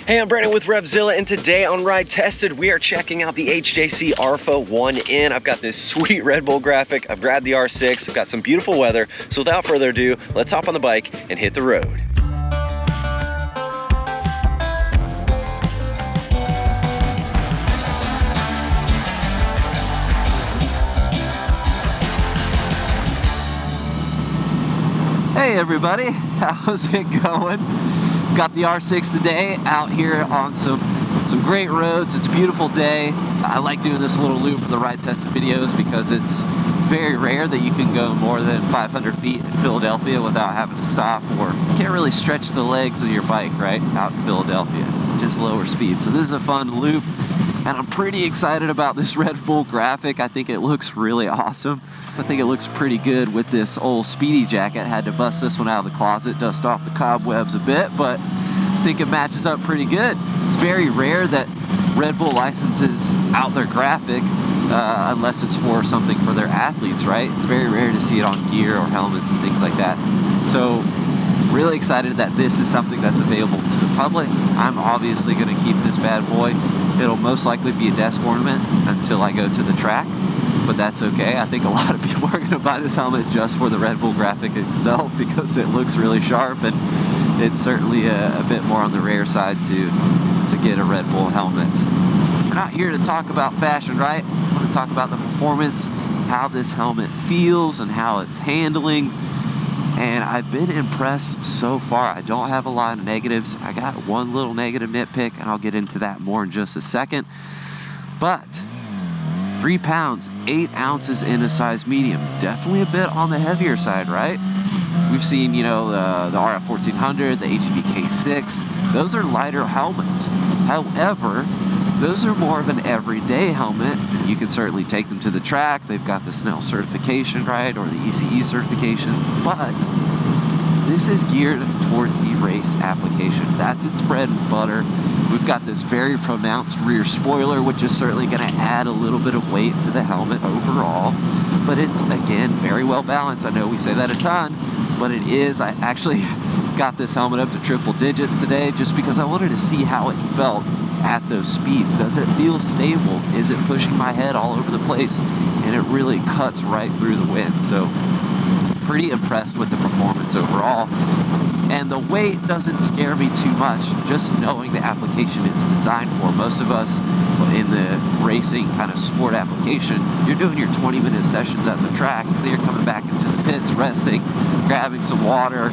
Hey, I'm Brandon with RevZilla, and today on Ride Tested, we are checking out the HJC RPHA 1N. I've got this sweet Red Bull graphic, I've grabbed the R6, I've got some beautiful weather, so without further ado, let's hop on the bike and hit the road. Hey everybody, how's it going? Got the R6 today out here on some great roads. It's a beautiful day. I like doing this little loop for the Ride Tested videos because it's very rare that you can go more than 500 feet in Philadelphia without having to stop, or you can't really stretch the legs of your bike, right, out in Philadelphia. It's just lower speed. So this is a fun loop, and I'm pretty excited about this Red Bull graphic. I think it looks really awesome. I think it looks pretty good with this old Speedy jacket. Had to bust this one out of the closet, dust off the cobwebs a bit, but I think it matches up pretty good. It's very rare that Red Bull licenses out their graphic unless it's for something for their athletes, right? It's very rare to see it on gear or helmets and things like that. So really excited that this is something that's available to the public. I'm obviously going to keep this bad boy. It'll most likely be a desk ornament until I go to the track, but that's okay. I think a lot of people are going to buy this helmet just for the Red Bull graphic itself because it looks really sharp, and it's certainly a bit more on the rare side to get a Red Bull helmet. We're not here to talk about fashion, right? I want to talk about the performance, how this helmet feels and how it's handling. And I've been impressed so far. I don't have a lot of negatives. I got one little negative nitpick, and I'll get into that more in just a second. But 3 pounds, 8 ounces in a size medium. Definitely a bit on the heavier side, right? We've seen, you know, the RF 1400, the HJC K6. Those are lighter helmets. However, those are more of an everyday helmet. You can certainly take them to the track. They've got the Snell certification, right, or the ECE certification. But this is geared towards the race application. That's its bread and butter. We've got this very pronounced rear spoiler, which is certainly going to add a little bit of weight to the helmet overall. But it's, again, very well balanced. I know we say that a ton, but it is. I actually got this helmet up to triple digits today just because I wanted to see how it felt at those speeds. Does it feel stable? Is it pushing my head all over the place? And it really cuts right through the wind. So pretty impressed with the performance overall. And the weight doesn't scare me too much, just knowing the application it's designed for. Most of us in the racing kind of sport application, you're doing your 20-minute sessions at the track, then you're coming back into the pits, resting, grabbing some water,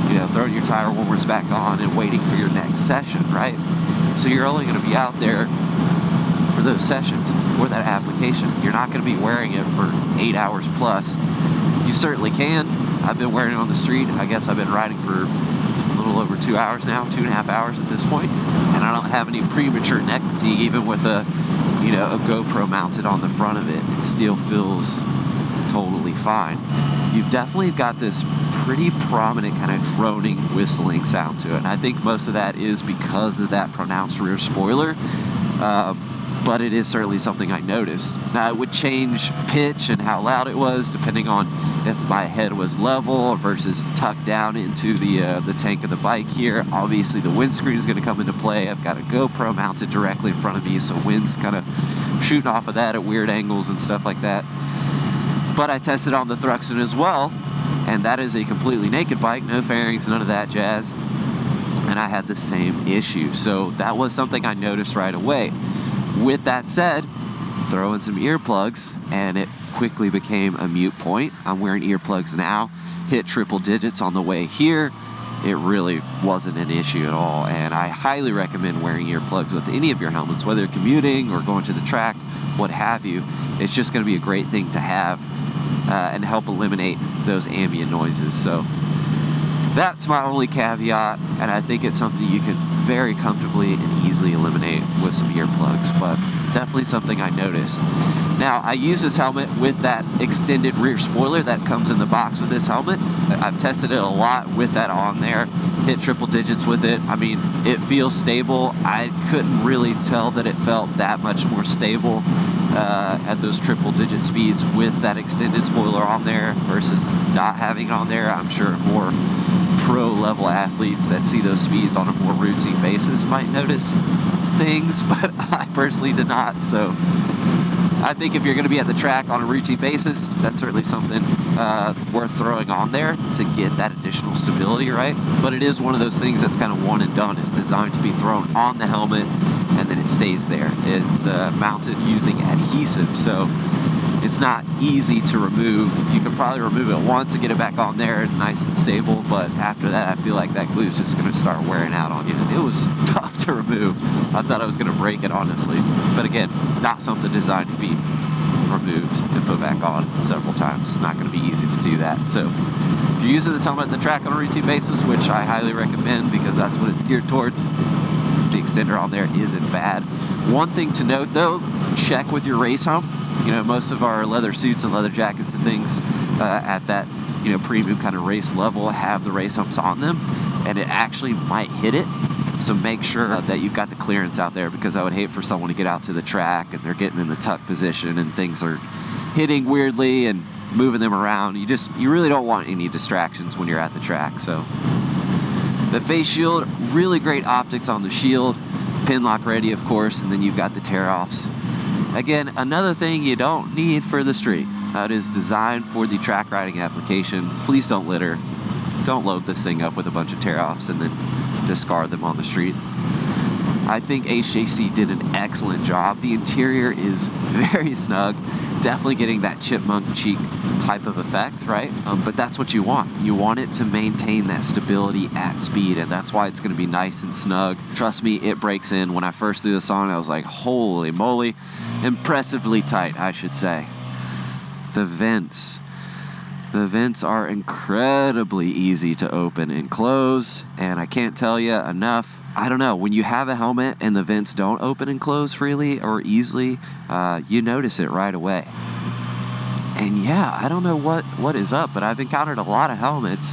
you know, throwing your tire warmers back on and waiting for your next session, right? So you're only going to be out there for those sessions, for that application. You're not going to be wearing it for 8 hours plus. You certainly can. I've been wearing it on the street. I guess I've been riding for a little over 2 hours now, 2.5 hours at this point. And I don't have any premature neck fatigue, even with a GoPro mounted on the front of it. It still feels totally fine. You've definitely got this pretty prominent kind of droning, whistling sound to it. And I think most of that is because of that pronounced rear spoiler. But it is certainly something I noticed. Now, it would change pitch and how loud it was depending on if my head was level versus tucked down into the tank of the bike here. Obviously, the windscreen is going to come into play. I've got a GoPro mounted directly in front of me, so wind's kind of shooting off of that at weird angles and stuff like that. But I tested on the Thruxton as well, and that is a completely naked bike, no fairings, none of that jazz. And I had the same issue, so that was something I noticed right away. With that said, throw in some earplugs and it quickly became a moot point. I'm wearing earplugs now, hit triple digits on the way here. It really wasn't an issue at all, and I highly recommend wearing earplugs with any of your helmets, whether commuting or going to the track, what have you. It's just going to be a great thing to have and help eliminate those ambient noises. So that's my only caveat, and I think it's something you can very comfortably and easily eliminate with some earplugs, but definitely something I noticed. Now, I use this helmet with that extended rear spoiler that comes in the box with this helmet. I've tested it a lot with that on there, hit triple digits with it. I mean, it feels stable. I couldn't really tell that it felt that much more stable at those triple digit speeds with that extended spoiler on there versus not having it on there. I'm sure more pro level athletes that see those speeds on a more routine basis might notice things, but I personally did not. So I think if you're going to be at the track on a routine basis, that's certainly something worth throwing on there to get that additional stability, right? But it is one of those things that's kind of one and done. It's designed to be thrown on the helmet and then it stays there. It's mounted using adhesive, so it's not easy to remove. You can probably remove it once and get it back on there and nice and stable, but after that I feel like that glue is just going to start wearing out on you. And it was tough to remove. I thought I was going to break it, honestly. But again, not something designed to be removed and put back on several times. It's not going to be easy to do that. So if you're using this helmet at the track on a routine basis, which I highly recommend because that's what it's geared towards, the extender on there isn't bad. One thing to note though, check with your race helmet. You know, most of our leather suits and leather jackets and things at that, you know, premium kind of race level have the race humps on them, and it actually might hit it. So make sure that you've got the clearance out there, because I would hate for someone to get out to the track and they're getting in the tuck position and things are hitting weirdly and moving them around. You really don't want any distractions when you're at the track. So the face shield, really great optics on the shield, pin lock ready of course, and then you've got the tear offs. Again, another thing you don't need for the street. That is designed for the track riding application. Please don't litter. Don't load this thing up with a bunch of tear-offs and then discard them on the street. I think HJC did an excellent job. The interior is very snug, definitely getting that chipmunk cheek type of effect, right? But that's what you want. You want it to maintain that stability at speed, and that's why it's going to be nice and snug. Trust me, it breaks in. When I first threw this on, I was like, holy moly. Impressively tight, I should say. The vents are incredibly easy to open and close, and I can't tell you enough. I don't know, when you have a helmet and the vents don't open and close freely or easily, you notice it right away. And yeah, I don't know what is up, but I've encountered a lot of helmets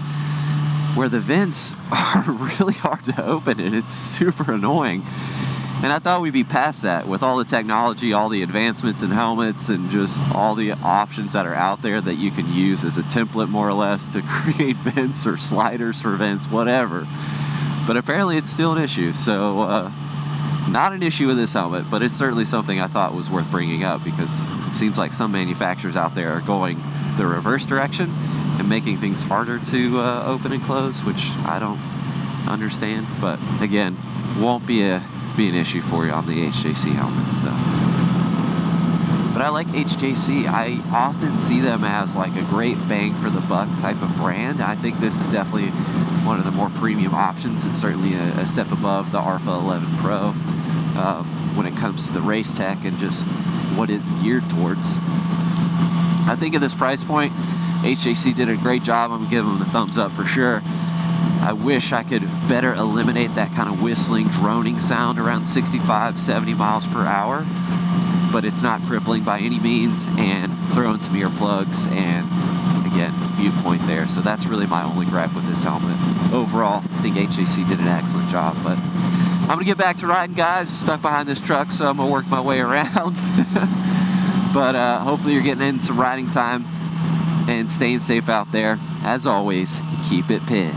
where the vents are really hard to open and it's super annoying. And I thought we'd be past that with all the technology, all the advancements in helmets, and just all the options that are out there that you can use as a template, more or less, to create vents or sliders for vents, whatever. But apparently it's still an issue. So not an issue with this helmet, but it's certainly something I thought was worth bringing up, because it seems like some manufacturers out there are going the reverse direction and making things harder to open and close, which I don't understand. But again, won't be an issue for you on the HJC helmet. So, but I like HJC. I often see them as like a great bang for the buck type of brand. I think this is definitely one of the more premium options. It's certainly a step above the RPHA 11 Pro when it comes to the race tech and just what it's geared towards. I think at this price point, HJC did a great job. I'm gonna give them the thumbs up for sure. I wish I could better eliminate that kind of whistling, droning sound around 65, 70 miles per hour, but it's not crippling by any means, and throw in some earplugs and, again, mute point there. So that's really my only gripe with this helmet. Overall, I think HJC did an excellent job, but I'm gonna get back to riding, guys. Stuck behind this truck, so I'm gonna work my way around. But hopefully you're getting in some riding time and staying safe out there. As always, keep it pinned.